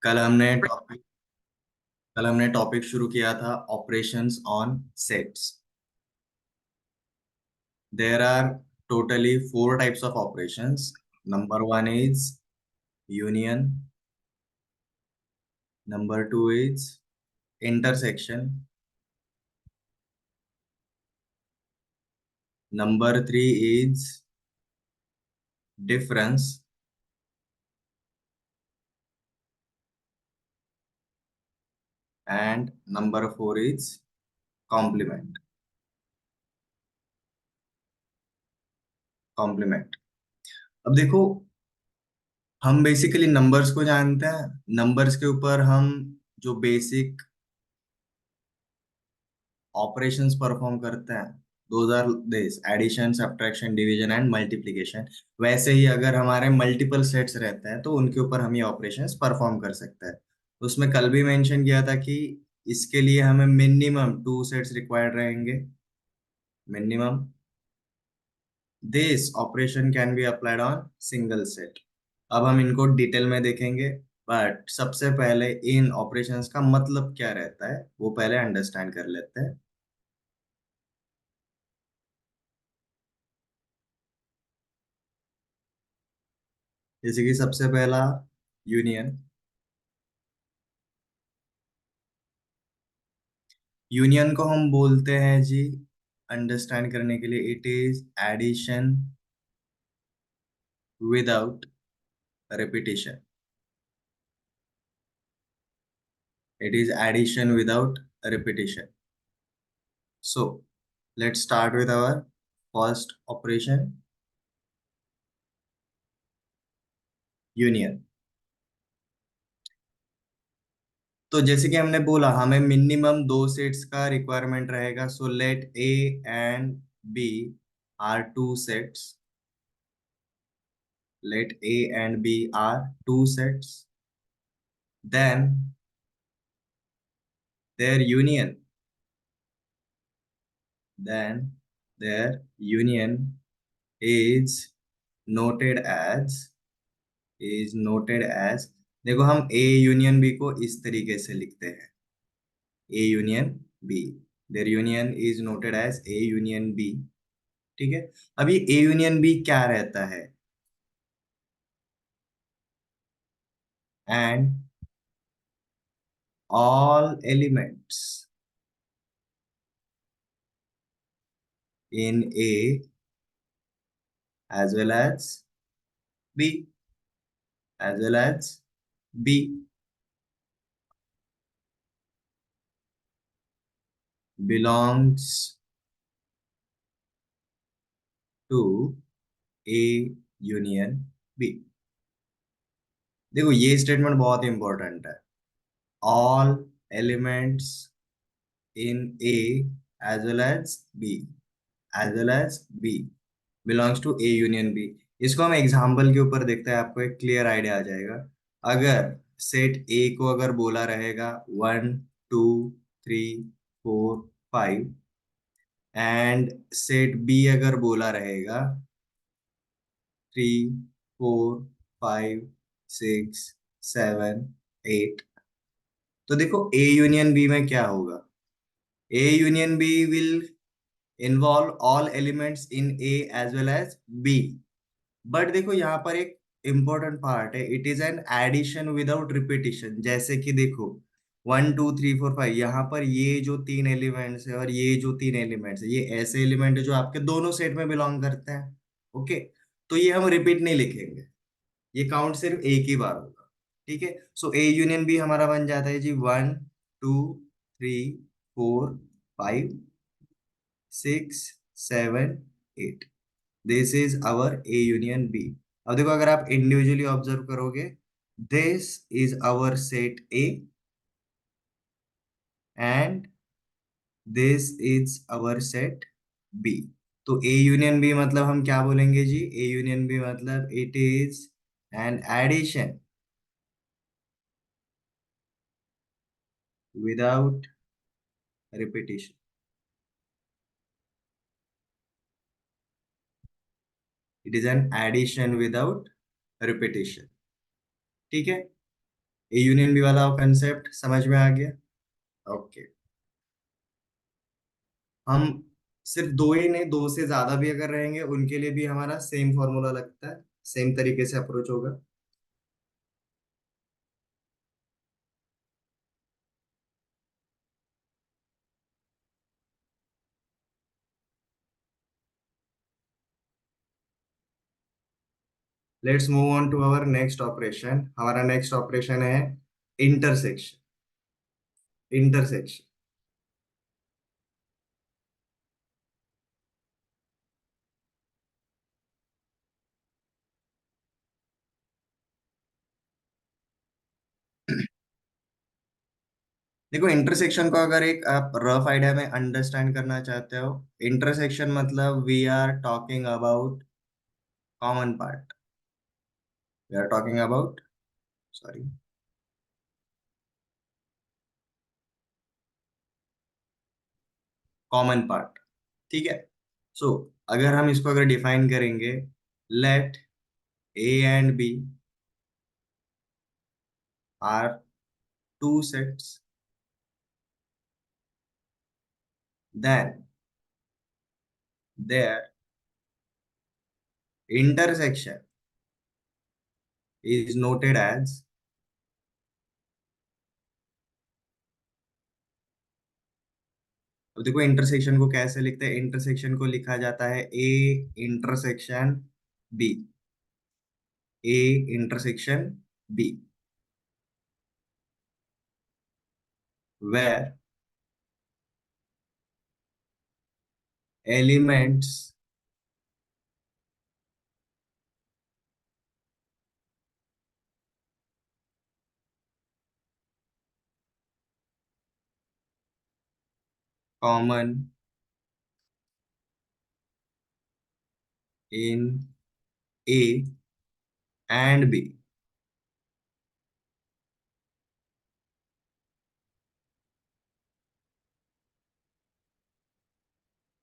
कल हमने टॉपिक कल हमने टॉपिक शुरू किया था operations on sets. There are totally four types of operations. Number one is union. Number two is intersection. Number three is difference. And number four is complement. Complement. अब देखो, हम बेसिकली नंबर्स को जानते हैं. Numbers के ऊपर हम जो बेसिक ऑपरेशंस परफॉर्म करते हैं, those are this: addition, subtraction, division and multiplication. वैसे ही अगर हमारे मल्टीपल सेट्स रहते हैं तो उनके ऊपर हम ये ऑपरेशंस परफॉर्म कर सकते हैं. उसमें कल भी मेंशन किया था कि इसके लिए हमें मिनिमम टू सेट्स रिक्वायर्ड रहेंगे. Minimum. This operation can be applied on single set. अब हम इनको डिटेल में देखेंगे, बट सबसे पहले इन ऑपरेशंस का मतलब क्या रहता है वो पहले अंडरस्टैंड कर लेते हैं. जैसे कि सबसे पहला यूनियन. यूनियन को हम बोलते हैं जी, अंडरस्टैंड करने के लिए, it is addition without repetition. It is addition without repetition. So let's start with our first operation, union. तो जैसे कि हमने बोला हमें मिनिमम दो सेट्स का रिक्वायरमेंट रहेगा. So let A and B are two sets. let A and B are two sets, then their union, then their union is noted as देखो, हम A यूनियन B को इस तरीके से लिखते हैं. A union B, their union is noted as A union B. ठीक है. अब ये A यूनियन B क्या रहता है? And all elements in A as well as B, as well as B, belongs to A union B. देखो, ये statement बहुत इंपॉर्टेंट है. All elements in A as well as B, as well as B belongs to A union B. इसको हम example के ऊपर देखते हैं, आपको एक क्लियर आइडिया आ जाएगा. अगर सेट ए को अगर बोला रहेगा 1 2 3 4 5, एंड सेट बी अगर बोला रहेगा 3 4 5 6 7 8, तो देखो ए यूनियन बी में क्या होगा. A union B will involve all elements in A as well as B. But देखो, यहाँ पर एक इंपॉर्टेंट पार्ट है. It is an addition without repetition. जैसे कि देखो, 1 2 3 4 5, यहाँ पर ये जो तीन एलिमेंट्स है और ये जो तीन एलिमेंट्स है, ये ऐसे एलिमेंट है जो आपके दोनों सेट में बिलोंग करते हैं. ओके. तो ये हम रिपीट नहीं लिखेंगे, ये काउंट सिर्फ एक ही बार होगा. ठीक है. सो ए यूनियन बी हमारा बन जाता है जी 1 2 3 4 5 6 7 8. This is our A union B. अब देखो, अगर आप इंडिविजुअली ऑब्जर्व करोगे, this is our set A and this is our set B. तो ए यूनियन बी मतलब हम क्या बोलेंगे जी? ए यूनियन बी मतलब it is an addition without repetition. It is an addition without repetition. ठीक है. ए यूनियन बी वाला कंसेप्ट समझ में आ गया? ओके। हम सिर्फ दो ही नहीं, दो से ज्यादा भी अगर रहेंगे उनके लिए भी हमारा सेम फॉर्मूला लगता है, सेम तरीके से अप्रोच होगा। Let's move on to our next operation. हमारा नेक्स्ट ऑपरेशन है इंटरसेक्शन। इंटरसेक्शन। देखो इंटरसेक्शन को अगर एक आप रफ आइडिया में अंडरस्टैंड करना चाहते हो, इंटरसेक्शन मतलब we are talking about common part. We are talking about, sorry, common part. ठीक है। सो अगर हम इसको अगर डिफाइन करेंगे, let A and B are two sets, then their intersection is noted as, अब देखो इंटरसेक्शन को कैसे लिखते हैं, इंटरसेक्शन को लिखा जाता है A intersection B. A intersection B, where elements common in A and B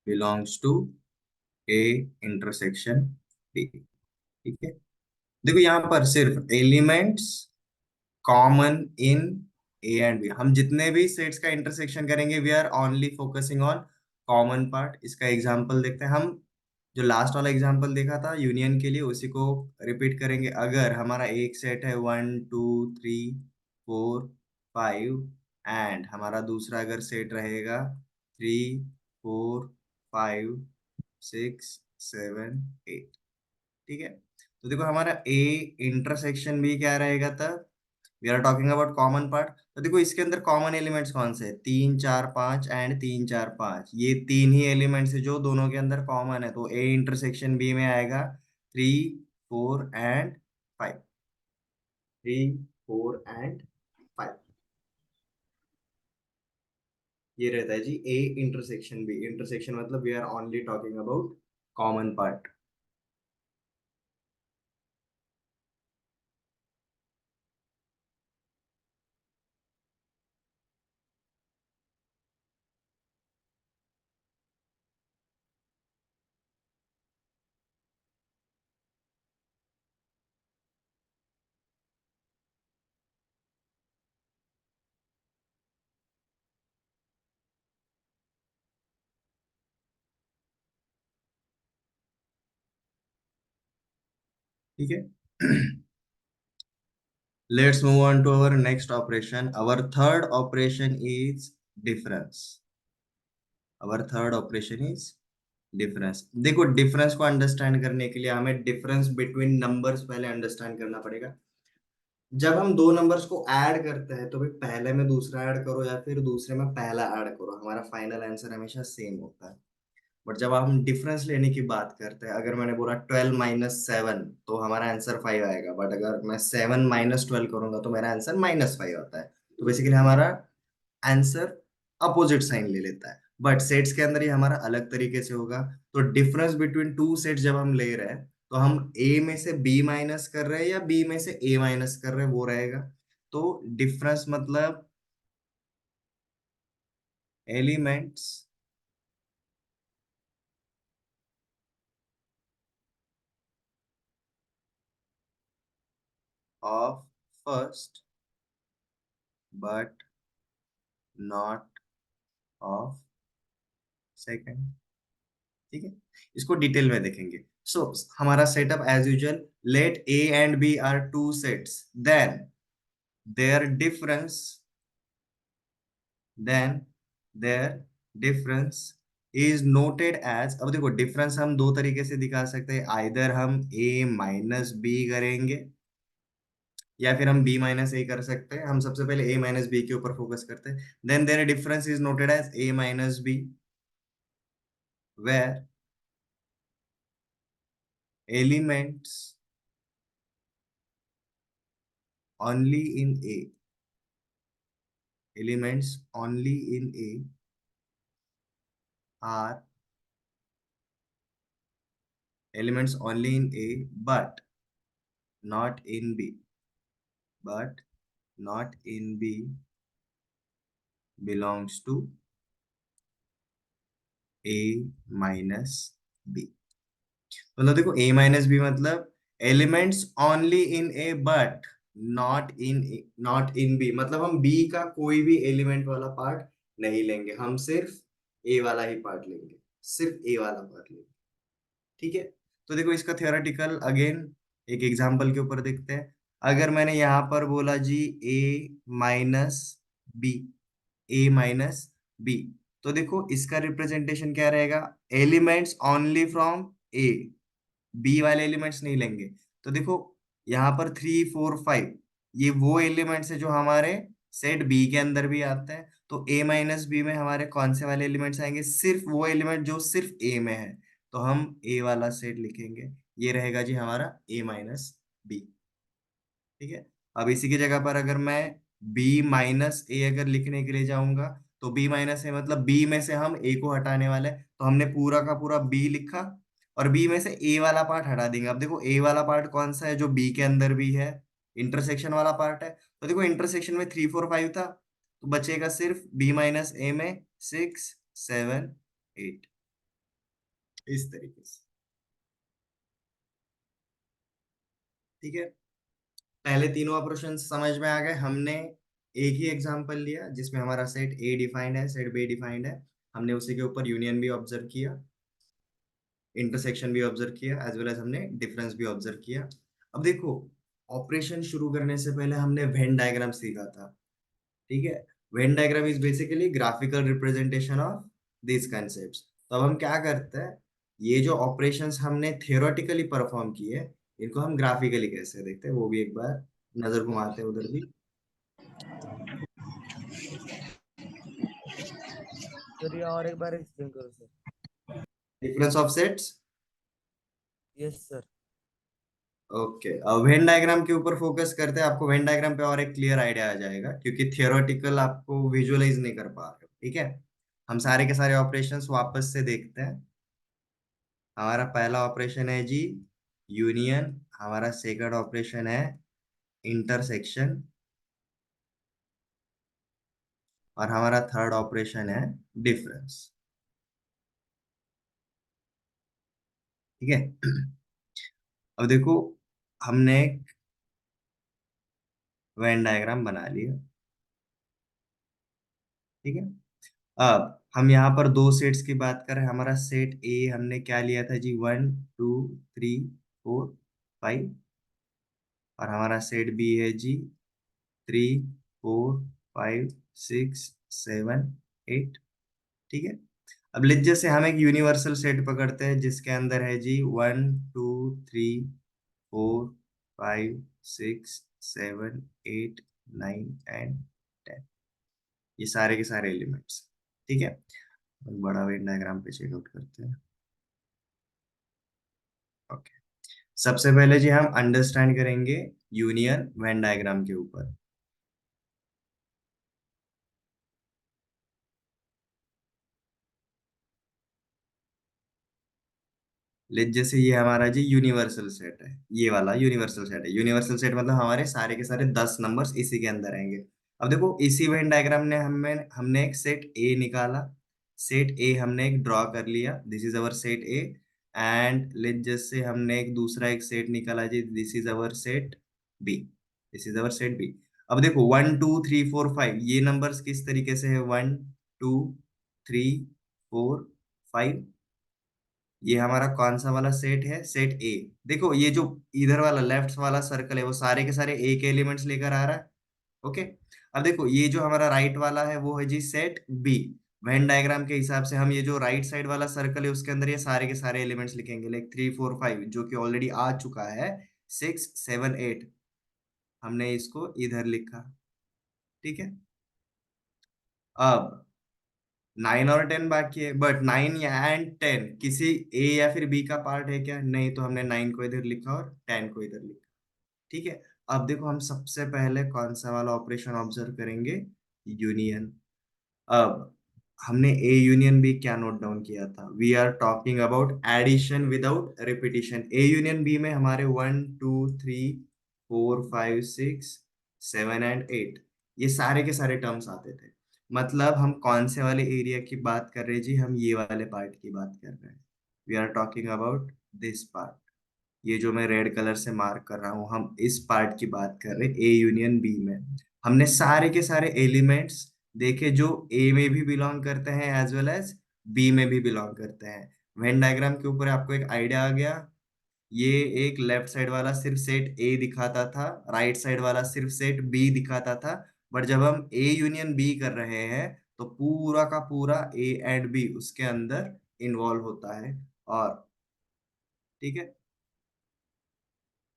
belongs to A intersection B। ठीक है। देखो यहाँ पर सिर्फ elements common in A and B, हम जितने भी सेट्स का इंटरसेक्शन करेंगे we are only focusing on common part. इसका एग्जांपल देखते हैं हम। जो लास्ट वाला एग्जांपल देखा था यूनियन के लिए, उसी को रिपीट करेंगे। अगर हमारा एक सेट है 1 2 3 4 5, एंड हमारा दूसरा अगर सेट रहेगा 3 4 5 6 7 8, ठीक है। तो देखो हमारा ए इंटरसेक्शन भी क्या रहेगा तब, we are talking about common part. तो देखो इसके अंदर कॉमन एलिमेंट्स कौन से हैं, 3 4 5 एंड 3 4 5, ये तीन ही एलिमेंट्स है जो दोनों के अंदर कॉमन है। तो ए इंटरसेक्शन बी में आएगा 3 4 एंड 5। 3 4 एंड 5, ये रहता है जी ए इंटरसेक्शन बी। इंटरसेक्शन मतलब we are only talking about common part. ठीक है। Let's move on to our next operation. Our third operation is difference. Our third operation is difference। देखो डिफरेंस को understand करने के लिए हमें डिफरेंस बिटवीन नंबर्स पहले अंडरस्टैंड करना पड़ेगा। जब हम दो नंबर्स को ऐड करते हैं तो भाई पहले में दूसरा ऐड करो या फिर दूसरे में पहला ऐड करो, हमारा फाइनल आंसर हमेशा सेम होता है। बट जब हम डिफरेंस लेने की बात करते हैं, अगर मैंने बोला 12 - 7 तो हमारा आंसर 5 आएगा। बट अगर मैं 7 - 12 करूंगा तो मेरा आंसर -5 आता है। तो बेसिकली हमारा आंसर अपोजिट साइन ले लेता है। बट सेट्स के अंदर ये हमारा अलग तरीके से होगा। तो डिफरेंस बिटवीन टू सेट्स जब हम ले रहे हैं तो हम ए में से बी माइनस कर रहे हैं या बी में से ए माइनस कर रहे हैं, वो रहेगा। तो डिफरेंस मतलब elements of first but not of second. ठीक है, इसको डिटेल में देखेंगे। सो हमारा setup as usual, let A and B are two sets, then their difference then their difference is noted as. अब देखो डिफरेंस हम दो तरीके से दिखा सकते हैं, आइदर हम ए माइनस बी करेंगे या फिर हम बी माइनस ए कर सकते हैं। हम सबसे पहले ए माइनस बी के ऊपर फोकस करते हैं। Then their difference is noted as A minus B, where elements only in A, elements only in A are elements only in A, but not in B, but not in B belongs to A minus B। मतलब देखो A minus B मतलब elements only in A but not in B, मतलब हम B का कोई भी element वाला part नहीं लेंगे, हम सिर्फ ए वाला ही पार्ट लेंगे, सिर्फ ए वाला पार्ट लेंगे। ठीक है, तो देखो इसका थियोरेटिकल अगेन एक एग्जांपल के ऊपर देखते हैं। अगर मैंने यहाँ पर बोला जी A minus B, A minus B, तो देखो इसका रिप्रेजेंटेशन क्या रहेगा, elements only from A, B वाले एलिमेंट्स नहीं लेंगे। तो देखो यहाँ पर 3 4 5 ये वो एलिमेंट्स है जो हमारे सेट बी के अंदर भी आते हैं। तो ए माइनस बी में हमारे कौन से वाले एलिमेंट्स आएंगे, सिर्फ वो एलिमेंट जो सिर्फ ए में है। तो हम ए वाला सेट लिखेंगे, ये रहेगा जी हमारा ए माइनस बी। ठीक है, अब इसी की जगह पर अगर मैं बी माइनस ए अगर लिखने के लिए जाऊंगा, तो बी माइनस ए मतलब बी में से हम ए को हटाने वाले हैं, तो हमने पूरा का पूरा बी लिखा और बी में से ए वाला पार्ट हटा देंगे। अब देखो ए वाला पार्ट कौन सा है, जो बी के अंदर भी है, इंटरसेक्शन वाला पार्ट है। तो देखो इंटरसेक्शन में 3 4 5 था, तो बचेगा सिर्फ बी माइनस ए में 6 7 8, इस तरीके से। ठीक है, पहले तीनों ऑपरेशन समझ में आ गए। हमने एक ही एग्जांपल लिया जिसमें हमारा सेट ए डिफाइंड है, सेट बी डिफाइंड है, हमने उसी के ऊपर यूनियन भी ऑब्जर्व किया, इंटरसेक्शन भी ऑब्जर्व किया, एज वेल एज हमने डिफरेंस भी ऑब्जर्व किया। अब देखो ऑपरेशन शुरू करने से पहले हमने वेन डायग्राम सीखा था। ठीक है, Venn diagram is basically graphical representation of this concept. तो अब हम क्या करते हैं, ये जो ऑपरेशंस हमने थियोरेटिकली परफॉर्म किए, इनको हम ग्राफिकली कैसे देखते हैं, वो भी एक बार नजर घुमाते हैं उधर भी। सर ये और एक बार एक्सप्लेन करो sir. Difference of sets. Yes sir. Okay, अब वेन डायग्राम के ऊपर फोकस करते हैं, आपको वेन डायग्राम पे और एक क्लियर आइडिया आ जाएगा, क्योंकि थियोरेटिकल आपको विजुअलाइज नहीं कर पा रहे हो। ठीक है, हम सारे के सारे ऑपरेशंस वापस से देखते हैं। हमारा पहला ऑपरेशन है जी यूनियन, हमारा सेकंड ऑपरेशन है इंटरसेक्शन, और हमारा थर्ड ऑपरेशन है डिफरेंस। ठीक है, अब देखो हमने एक वेन डायग्राम बना लिया। ठीक है, अब हम यहाँ पर दो सेट्स की बात कर रहे हैं। हमारा सेट ए हमने क्या लिया था जी, 1 2 3 4 5, और हमारा सेट बी है जी 3 4 5 6 7 8। ठीक है, अब लेट जैसे हम एक यूनिवर्सल सेट पकड़ते हैं जिसके अंदर है जी 1 2 3 4 5 6 7 8 9 एंड 10, ये सारे के सारे एलिमेंट्स। ठीक है, एक बड़ा वेन डायग्राम पे चेकआउट करते हैं। ओके, सबसे पहले जी हम अंडरस्टैंड करेंगे यूनियन वेन डायग्राम के ऊपर। लेट जैसे ये हमारा जी यूनिवर्सल सेट है, ये वाला यूनिवर्सल सेट है। यूनिवर्सल सेट मतलब हमारे सारे के सारे 10 नंबर्स इसी के अंदर आएंगे। अब देखो इसी वेन डायग्राम ने हमें हमने एक सेट ए निकाला, सेट ए हमने एक ड्रॉ कर लिया, this is our set A. And let जैसे हमने एक दूसरा एक सेट निकाला जी, this is our set B, this is our set B. अब देखो 1 2 3 4 5, ये नंबर्स किस तरीके से है? 1 2 3 4 5, ये हमारा कौन सा वाला सेट है? सेट ए। देखो ये जो इधर वाला लेफ्ट वाला सर्कल है वो सारे के सारे ए के एलिमेंट्स लेकर आ रहा है। ओके। अब देखो ये जो हमारा राइट वाला है वो है जी सेट बी। वेन डायग्राम के हिसाब से हम ये जो राइट साइड वाला सर्कल है उसके अंदर ये सारे के सारे एलिमेंट्स लिखेंगे, लाइक 3 4 5 जो कि ऑलरेडी आ चुका है। 6 7 8 हमने इसको इधर लिखा। ठीक है। अब 9 और 10 बाकी है, बट 9 या एंड 10 किसी ए या फिर बी का पार्ट है क्या? नहीं, तो हमने 9 को इधर लिखा और 10 को इधर लिखा। ठीक है। अब देखो हम सबसे पहले कौन सा वाला ऑपरेशन ऑब्जर्व करेंगे? यूनियन। अब हमने ए यूनियन बी क्या नोट डाउन किया था? We are talking about addition without repetition. A union B में हमारे 1 2 3 4 5 6 7 एंड 8, ये सारे के सारे टर्म्स आते थे। मतलब हम कौन से वाले एरिया की बात कर रहे हैं जी? हम ये वाले पार्ट की बात कर रहे हैं। We are talking about this part. ये जो मैं रेड कलर से मार्क कर रहा हूं, हम इस पार्ट की बात कर रहे हैं ए यूनियन बी में। हमने सारे के सारे एलिमेंट्स देखे जो ए में भी बिलोंग करते हैं एज वेल एज बी में भी बिलोंग करते हैं। वेन डायग्राम के ऊपर आपको एक आइडिया आ गया। ये एक लेफ्ट साइड वाला सिर्फ सेट ए दिखाता था, राइट साइड वाला सिर्फ सेट बी दिखाता था। बट जब हम ए यूनियन बी कर रहे हैं तो पूरा का पूरा ए एंड बी उसके अंदर इन्वॉल्व होता है। और ठीक है।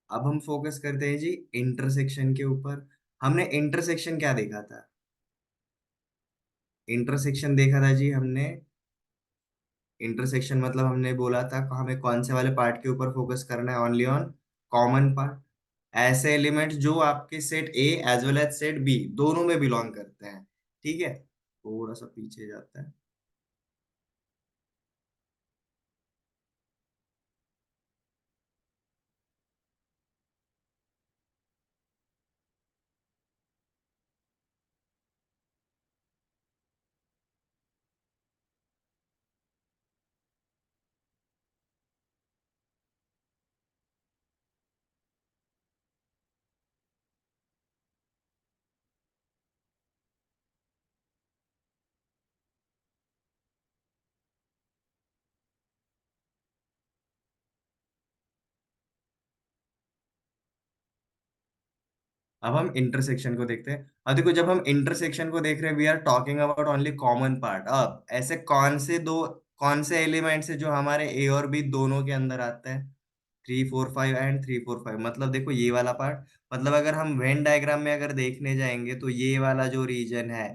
अब हम फोकस करते हैं जी इंटरसेक्शन के ऊपर। हमने इंटरसेक्शन क्या देखा था? इंटरसेक्शन देखा था जी हमने। इंटरसेक्शन मतलब हमने बोला था कि हमें कौन से वाले पार्ट के ऊपर फोकस करना है? Only on common part. ऐसे एलिमेंट्स जो आपके set A as well as set B दोनों में बिलोंग करते हैं। ठीक है। थोड़ा सा पीछे जाता है। अब हम इंटरसेक्शन को देखते हैं। अब देखो जब हम इंटरसेक्शन को देख रहे हैं we are talking about only common part. अब ऐसे कौन से एलिमेंट्स है जो हमारे ए और बी दोनों के अंदर आते हैं? 3 4 5 एंड 3 4 5, मतलब देखो ये वाला पार्ट। मतलब अगर हम वेन डायग्राम में अगर देखने जाएंगे तो ये वाला जो रीजन है,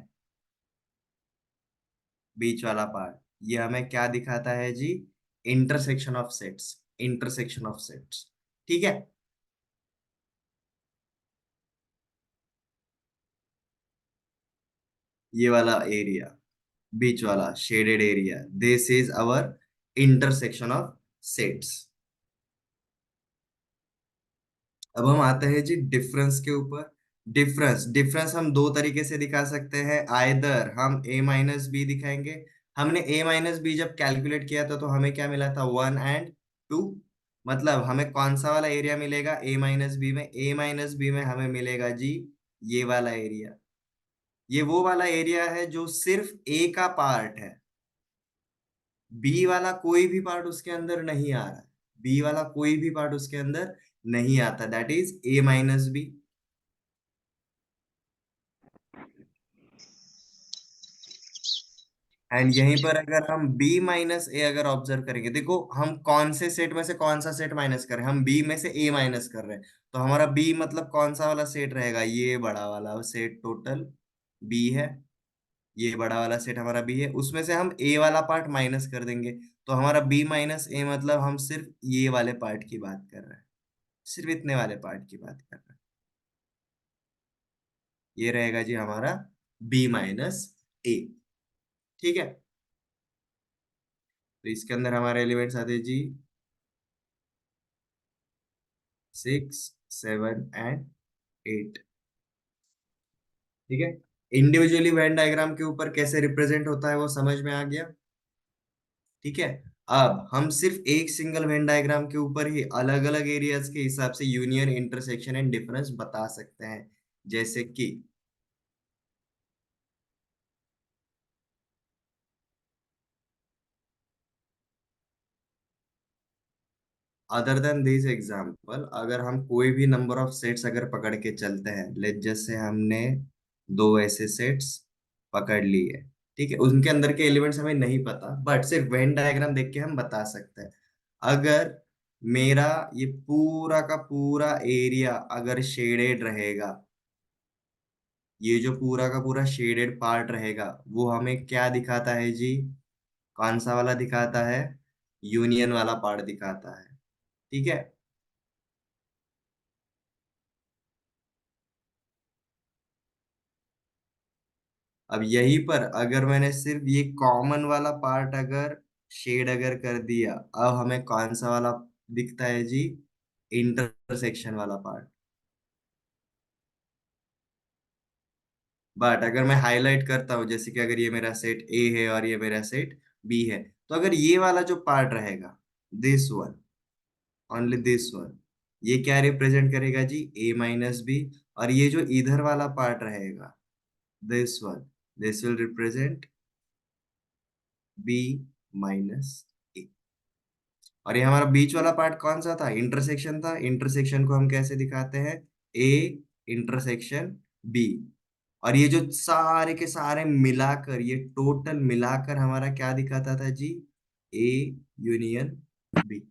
बीच वाला पार्ट, ये हमें क्या दिखाता है जी? Intersection of sets. Intersection of sets. ठीक है। ये वाला एरिया, बीच वाला shaded area, this is our intersection of sets. अब हम आते हैं जी डिफरेंस के ऊपर। डिफरेंस डिफरेंस हम दो तरीके से दिखा सकते हैं। आइदर हम ए माइनस बी दिखाएंगे। हमने ए माइनस बी जब कैलकुलेट किया था तो हमें क्या मिला था? 1 एंड 2। मतलब हमें कौन सा वाला एरिया मिलेगा ए माइनस बी में? ए माइनस बी में हमें मिलेगा जी ये वाला एरिया। ये वो वाला एरिया है जो सिर्फ ए का पार्ट है। बी वाला कोई भी पार्ट उसके अंदर नहीं आ रहा है। बी वाला कोई भी पार्ट उसके अंदर नहीं आता, that is A minus B. And यहीं पर अगर हम बी माइनस ए अगर ऑब्जर्व करेंगे, देखो हम कौन से सेट में से कौन सा सेट माइनस कर रहे हैं? हम बी में से ए माइनस कर रहे हैं। तो हमारा बी मतलब कौन सा वाला सेट रहेगा? ये बड़ा वाला सेट टोटल बी है। ये बड़ा वाला सेट हमारा बी है, उसमें से हम ए वाला पार्ट माइनस कर देंगे। तो हमारा बी माइनस ए मतलब हम सिर्फ ये वाले पार्ट की बात कर रहे हैं। सिर्फ इतने वाले पार्ट की बात कर रहे हैं। ये रहेगा जी हमारा बी माइनस ए। ठीक है। तो इसके अंदर हमारे एलिमेंट्स आते हैं जी 6 7 एंड 8। ठीक है। इंडिविजुअली वेन डायग्राम के ऊपर कैसे रिप्रेजेंट होता है वो समझ में आ गया। ठीक है। अब हम सिर्फ एक सिंगल वेन डायग्राम के ऊपर ही अलग अलग एरियाज के हिसाब से यूनियन, इंटरसेक्शन एंड डिफरेंस बता सकते हैं। जैसे कि अदर देन दिस एग्जाम्पल, अगर हम कोई भी नंबर ऑफ सेट्स अगर पकड़ के चलते हैं, लेट जैसे हमने दो ऐसे सेट्स पकड़ लिए, ठीक है, उनके अंदर के एलिमेंट्स हमें नहीं पता, बट सिर्फ वेन डायग्राम देख के हम बता सकते हैं। अगर मेरा ये पूरा का पूरा एरिया अगर शेडेड रहेगा, ये जो पूरा का पूरा शेडेड पार्ट रहेगा, वो हमें क्या दिखाता है जी? कौन सा वाला दिखाता है? यूनियन वाला पार्ट दिखाता है, ठीक है। अब यहीं पर अगर मैंने सिर्फ ये कॉमन वाला पार्ट अगर शेड अगर कर दिया, अब हमें कौन सा वाला दिखता है जी? इंटरसेक्शन वाला पार्ट। बट अगर मैं हाईलाइट करता हूँ, जैसे कि अगर ये मेरा सेट ए है और ये मेरा सेट बी है, तो अगर ये वाला जो पार्ट रहेगा, this one, only this one, ये क्या रिप्रेजेंट करेगा जी? A minus B. और ये जो इधर वाला पार्ट रहेगा, this one, this will represent B minus A. और ये हमारा बीच वाला पार्ट कौन सा था? इंटरसेक्शन था। इंटरसेक्शन को हम कैसे दिखाते हैं? A intersection B. और ये जो सारे के सारे मिलाकर, ये टोटल मिलाकर हमारा क्या दिखाता था जी? A union B.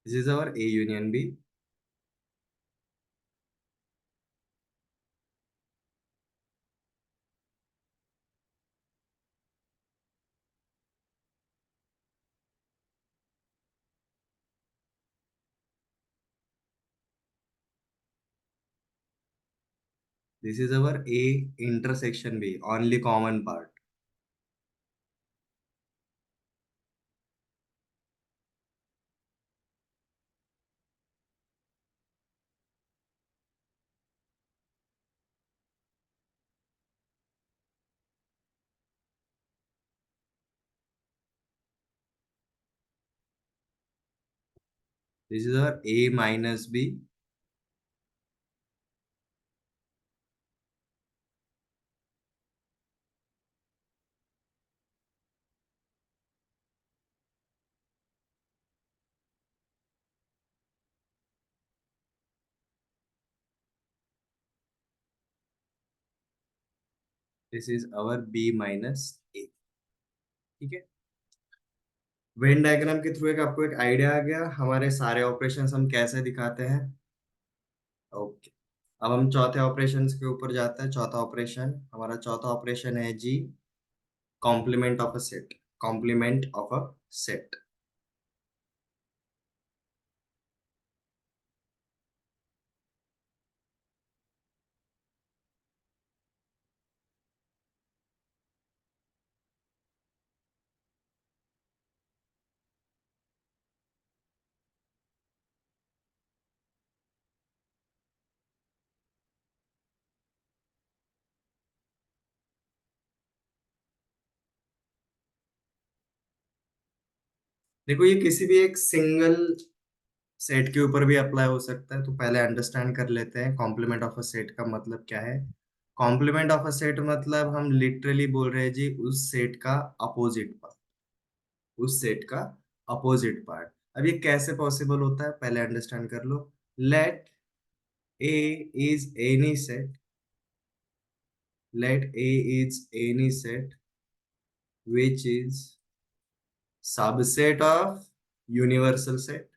This is our A union B. This is our A intersection B, only common part. This is our A minus B. This is our B minus A, ठीक है। Venn diagram के through एक आपको एक idea आ गया हमारे सारे operations हम कैसे दिखाते हैं। ओके। अब हम चौथे ऑपरेशंस के ऊपर जाते हैं। चौथा ऑपरेशन, हमारा चौथा ऑपरेशन है जी complement of a set. Complement of a set. देखो ये किसी भी एक सिंगल सेट के ऊपर भी अप्लाई हो सकता है, तो पहले अंडरस्टैंड कर लेते हैं कॉम्प्लीमेंट ऑफ अ सेट का मतलब क्या है। कॉम्प्लीमेंट ऑफ अ सेट मतलब हम लिटरली बोल रहे हैं जी उस सेट का अपोजिट पार्ट। उस सेट का अपोजिट पार्ट। अब ये कैसे पॉसिबल होता है पहले अंडरस्टैंड कर लो। Let A is any set, let A is any set which is subset of universal set,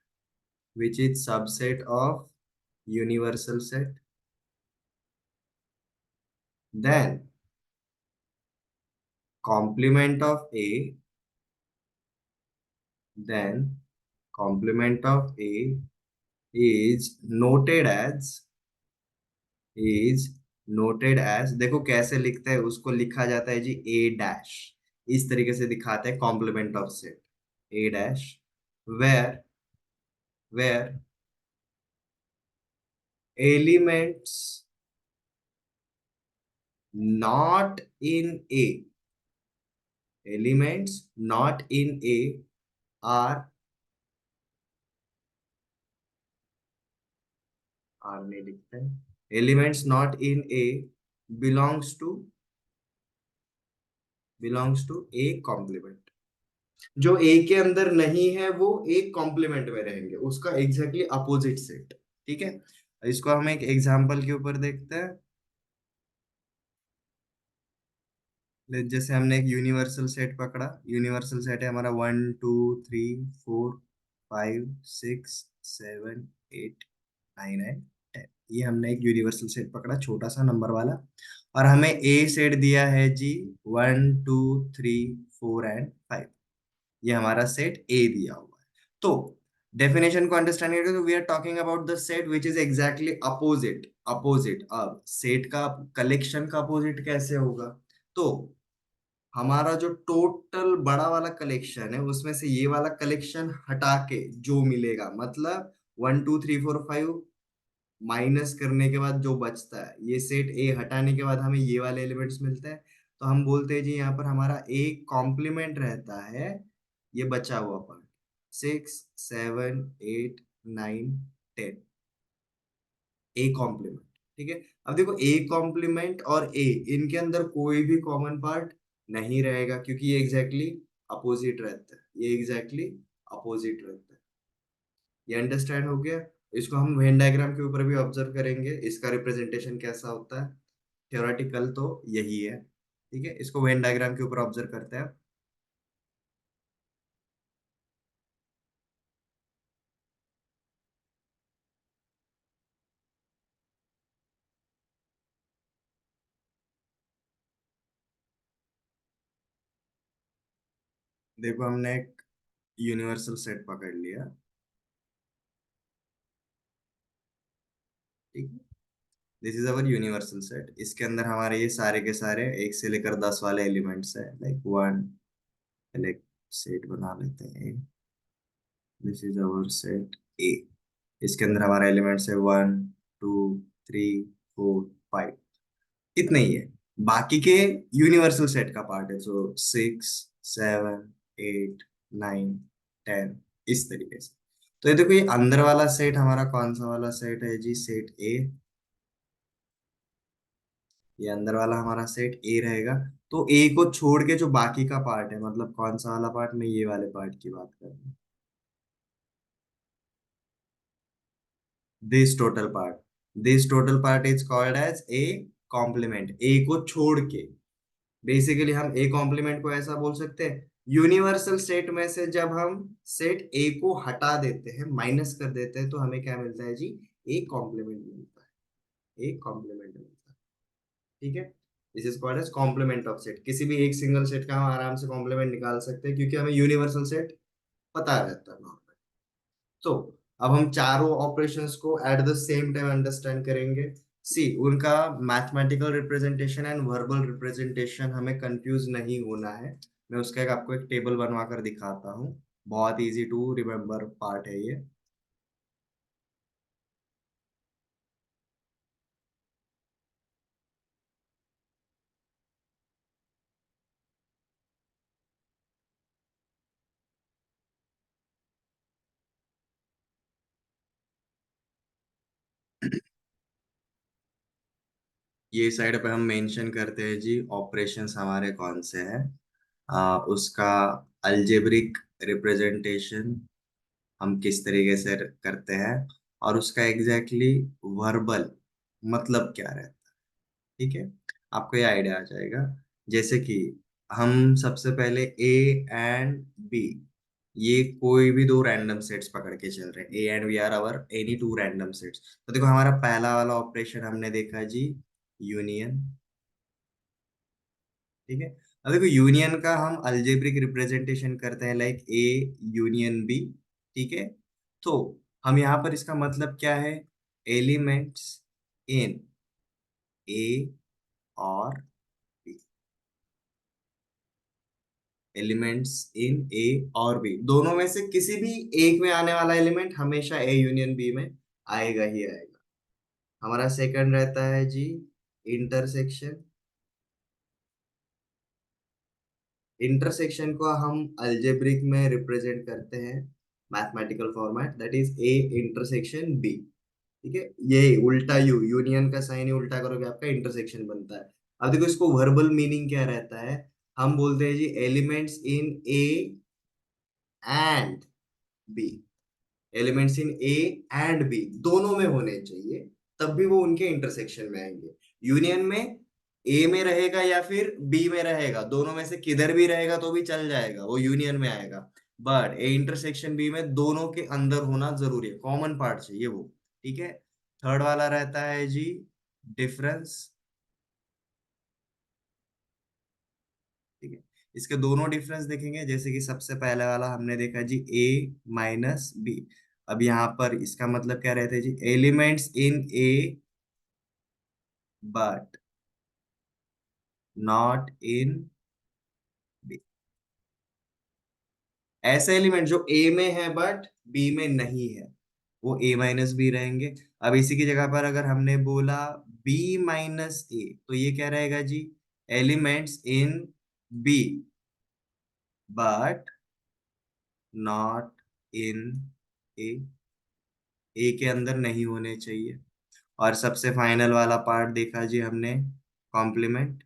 which is subset of universal set. Then complement of A, then complement of A is noted as, देखो कैसे लिखते हैं उसको, लिखा जाता है जी ए dash, इस तरीके से दिखाते हैं complement of set, A dash where where elements not in A, elements not in A are, are नहीं लिखते हैं, elements not in A belongs to A complement. जो ए के अंदर नहीं है वो एक कॉम्प्लीमेंट में रहेंगे, उसका एग्जैक्टली अपोजिट सेट। ठीक है, इसको हम एक एग्जांपल के ऊपर देखते हैं। जैसे हमने एक यूनिवर्सल सेट पकड़ा, यूनिवर्सल सेट है हमारा 1 2 3 4 5 6 7 8 9 एंड 10। ये हमने एक यूनिवर्सल सेट पकड़ा, छोटा सा नंबर वाला, और हमें ए सेट दिया है जी 1 2 3 4 एंड 5। ये हमारा सेट ए दिया हुआ है। तो डेफिनेशन को अंडरस्टैंड करें तो we are talking about the set which is exactly opposite. Opposite, अब सेट का कलेक्शन का अपोजिट कैसे होगा? तो हमारा जो टोटल बड़ा वाला कलेक्शन है उसमें से ये वाला कलेक्शन हटा के जो मिलेगा, मतलब 1 2 3 4 5 माइनस करने के बाद जो बचता है, ये सेट ए हटाने के बाद हमें ये वाले एलिमेंट्स मिलते हैं। तो हम बोलते हैं जी यहाँ पर हमारा एक कॉम्प्लीमेंट रहता है, ये बचा हुआ पार्ट 6 7 8 9 10, ए कॉम्प्लीमेंट। ठीक है, अब देखो ए कॉम्प्लीमेंट और ए, इनके अंदर कोई भी कॉमन पार्ट नहीं रहेगा क्योंकि ये एग्जैक्टली अपोजिट रहता है, ये एग्जैक्टली अपोजिट रहता है। ये अंडरस्टैंड हो गया? इसको हम वेन डायग्राम के ऊपर भी ऑब्जर्व करेंगे, इसका रिप्रेजेंटेशन कैसा होता है। थ्योरेटिकल तो यही है, ठीक है, इसको वेन डायग्राम के ऊपर ऑब्जर्व करते हैं। देखो हमने एक यूनिवर्सल सेट पकड़ लिया, ठीक, this is our universal set. इसके अंदर हमारे ये सारे के सारे 1 से लेकर 10 वाले एलिमेंट्स है, लाइक वन, एक सेट बना लेते हैं, दिस इज अवर सेट ए। इसके अंदर हमारा एलिमेंट्स है 1 2 3 4 5, इतना ही है। बाकी के यूनिवर्सल सेट का पार्ट है, सो 6 7 8 9 10, इस तरीके से। तो ये देखो, ये अंदर वाला सेट हमारा कौन सा वाला सेट है जी? सेट ए। ये अंदर वाला हमारा सेट ए रहेगा। तो ए को छोड़ के जो बाकी का पार्ट है, मतलब कौन सा वाला पार्ट, मैं ये वाले पार्ट की बात कर रहा हूँ, this total part, this total part is called as A complement. A को छोड़ के, बेसिकली हम ए कॉम्प्लीमेंट को ऐसा बोल सकते हैं, यूनिवर्सल सेट में से जब हम सेट ए को हटा देते हैं, माइनस कर देते हैं, तो हमें क्या मिलता है जी? ए कॉम्प्लीमेंट मिलता है, ए कॉम्प्लीमेंट मिलता है। ठीक है, this is called as complement of set. किसी भी एक सिंगल सेट का हम आराम से कॉम्प्लीमेंट निकाल सकते हैं क्योंकि हमें यूनिवर्सल सेट पता रहता है। तो अब हम चारों ऑपरेशंस को at the same time understand करेंगे। सी, उनका mathematical representation and verbal representation, हमें कंफ्यूज नहीं होना है। मैं उसका एक आपको एक टेबल बनवा कर दिखाता हूँ, बहुत इजी टू रिमेम्बर पार्ट है ये। ये साइड पे हम मेंशन करते हैं जी ऑपरेशंस हमारे कौन से हैं, उसका अलजेब्रिक रिप्रेजेंटेशन हम किस तरीके से करते हैं, और उसका एग्जैक्टली वर्बल मतलब क्या रहता है। ठीक है, आपको ये आइडिया आ जाएगा। जैसे कि हम सबसे पहले ए एंड बी, ये कोई भी दो रैंडम सेट्स पकड़ के चल रहे हैं, A and we are our any two random sets. तो देखो हमारा पहला वाला ऑपरेशन हमने देखा जी, यूनियन। ठीक है। अब देखो यूनियन का हम अलजेब्रिक रिप्रेजेंटेशन करते हैं लाइक ए यूनियन बी। ठीक है। तो हम यहाँ पर इसका मतलब क्या है, एलिमेंट्स इन ए और बी, एलिमेंट्स इन ए और बी दोनों में से किसी भी एक में आने वाला एलिमेंट हमेशा ए यूनियन बी में आएगा ही आएगा। हमारा सेकंड रहता है जी, इंटरसेक्शन। इंटरसेक्शन को हम अलजेब्रिक में रिप्रेजेंट करते हैं, mathematical format, that is A intersection B. ठीक है। ये उल्टा यूनियन का साइन ही उल्टा करोगे आपका इंटरसेक्शन बनता है। अब देखो इसको वर्बल मीनिंग क्या रहता है, हम बोलते हैं जी elements in A and B. Elements in A and B दोनों में होने चाहिए, तब भी वो उनके इंटरसेक्शन में आएंगे। यूनियन में ए में रहेगा या फिर बी में रहेगा, दोनों में से किधर भी रहेगा तो भी चल जाएगा, वो यूनियन में आएगा। बट ए इंटरसेक्शन बी में दोनों के अंदर होना जरूरी है, कॉमन पार्ट चाहिए वो। ठीक है। थर्ड वाला रहता है जी, डिफरेंस। ठीक है। इसके दोनों डिफरेंस देखेंगे, जैसे कि सबसे पहले वाला हमने देखा जी, ए माइनस बी। अब यहाँ पर इसका मतलब क्या रहता है जी, elements in A but not in B. ऐसे एलिमेंट जो ए में है बट बी में नहीं है, वो ए माइनस बी रहेंगे। अब इसी की जगह पर अगर हमने बोला बी माइनस ए, तो ये क्या रहेगा जी, elements in B but not in A, A के अंदर नहीं होने चाहिए। और सबसे फाइनल वाला पार्ट देखा जी हमने, कॉम्प्लीमेंट।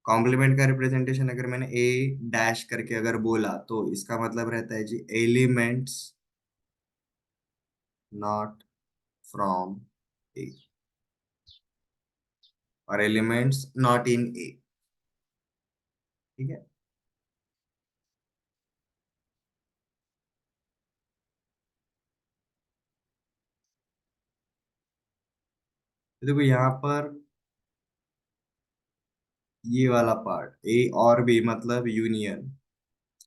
कॉम्प्लीमेंट का रिप्रेजेंटेशन अगर मैंने ए डैश करके अगर बोला, तो इसका मतलब रहता है जी एलिमेंट्स नॉट फ्रॉम ए, और एलिमेंट्स नॉट इन ए। ठीक है। तो देखो यहाँ पर ये वाला पार्ट, ए और बी मतलब यूनियन,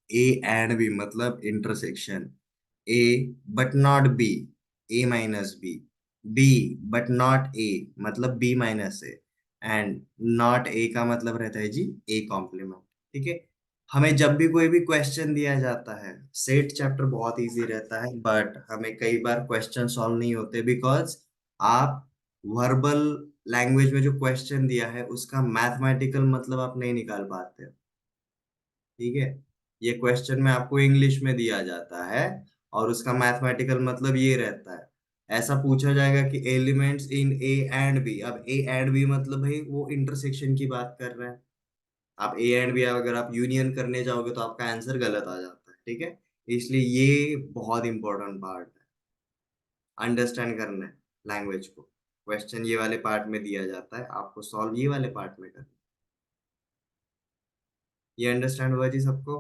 ए एंड बी मतलब intersection, A but not B, A minus B, B but not A मतलब B minus A, and not A का मतलब रहता है जी ए कॉम्प्लीमेंट। ठीक है। हमें जब भी कोई भी क्वेश्चन दिया जाता है, सेट चैप्टर बहुत इजी रहता है, बट हमें कई बार क्वेश्चन सॉल्व नहीं होते, बिकॉज आप वर्बल लैंग्वेज में जो क्वेश्चन दिया है उसका मैथमेटिकल मतलब आप नहीं निकाल पाते। ठीक है। ये क्वेश्चन में आपको इंग्लिश में दिया जाता है और उसका मैथमेटिकल मतलब ये रहता है, ऐसा पूछा जाएगा कि elements in A and B. अब ए एंड बी मतलब भाई वो इंटरसेक्शन की बात कर रहे हैं। आप ए एंड बी अगर आप यूनियन करने जाओगे तो आपका आंसर गलत आ जाता है। ठीक है। इसलिए ये बहुत इंपॉर्टेंट पार्ट है, अंडरस्टैंड करना है लैंग्वेज को। क्वेश्चन ये वाले पार्ट में दिया जाता है, आपको सॉल्व ये वाले पार्ट में करना है। ये अंडरस्टैंड हुआ जी सबको?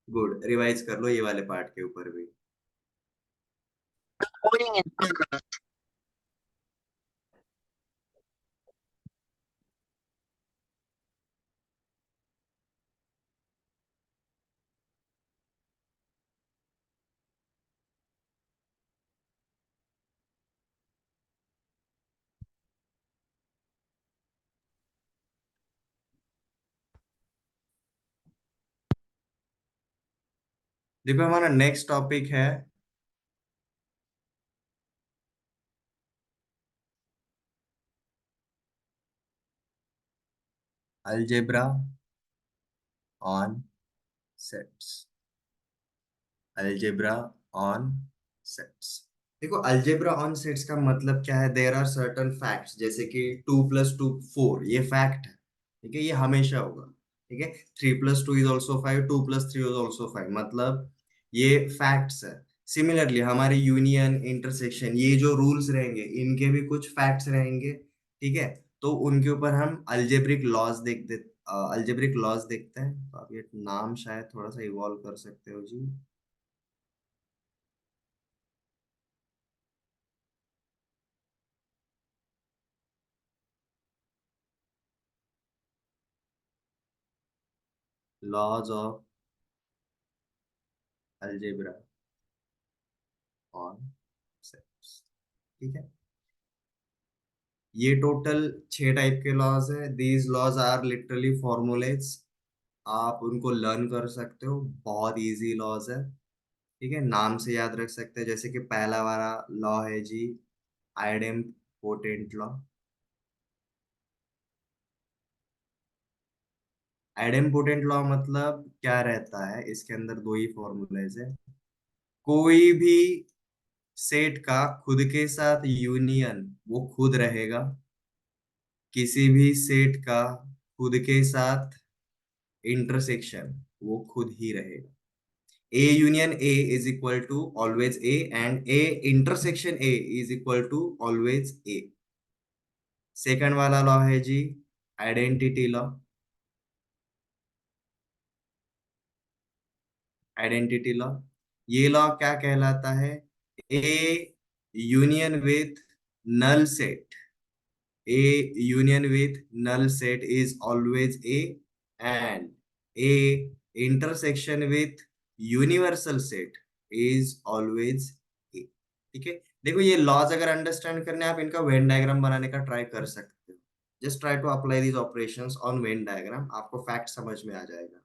गुड, रिवाइज कर लो ये वाले पार्ट के ऊपर भी। देखो हमारा नेक्स्ट टॉपिक है algebra on sets. Algebra on sets. देखो अलजेब्रा ऑन सेट्स का मतलब क्या है, देयर आर सर्टन फैक्ट्स, जैसे कि 2 + 2 4, ये फैक्ट है। ठीक है, ये हमेशा होगा। ठीक है। 3 + 2 इज ऑल्सो 5, 2 + 3 इज ऑल्सो 5, मतलब ये फैक्ट्स है। सिमिलरली हमारे यूनियन इंटरसेक्शन ये जो रूल्स रहेंगे इनके भी कुछ फैक्ट्स रहेंगे। ठीक है। तो उनके ऊपर हम अलजेब्रिक लॉज अलजेब्रिक लॉज देखते हैं, तो आप ये नाम शायद थोड़ा सा इवॉल्व कर सकते हो जी। Laws of algebra on sets. ठीक है, ये टोटल 6 टाइप के लॉज है। These laws are literally formulae, आप उनको लर्न कर सकते हो, बहुत इजी लॉज है। ठीक है, नाम से याद रख सकते हैं। जैसे कि पहला वाला लॉ है जी, आइडेम पोटेंट लॉ। आइडेम पोटेंट लॉ मतलब क्या रहता है, इसके अंदर दो ही फॉर्मूलेज है। कोई भी सेट का खुद के साथ यूनियन वो खुद रहेगा, किसी भी सेट का खुद के साथ इंटरसेक्शन वो खुद ही रहेगा। A union A is equal to always A, and A intersection A is equal to always A। Second वाला लॉ है जी, आइडेंटिटी लॉ। आइडेंटिटी लॉ, ये लॉ क्या कहलाता है? A union with null set, A union with null set is always A, and A intersection with universal set is always A। ठीक है, देखो ये लॉज अगर अंडरस्टैंड करने आप इनका वेन डायग्राम बनाने का ट्राई कर सकते हो। Just try to apply these operations on Venn diagram, आपको फैक्ट समझ में आ जाएगा।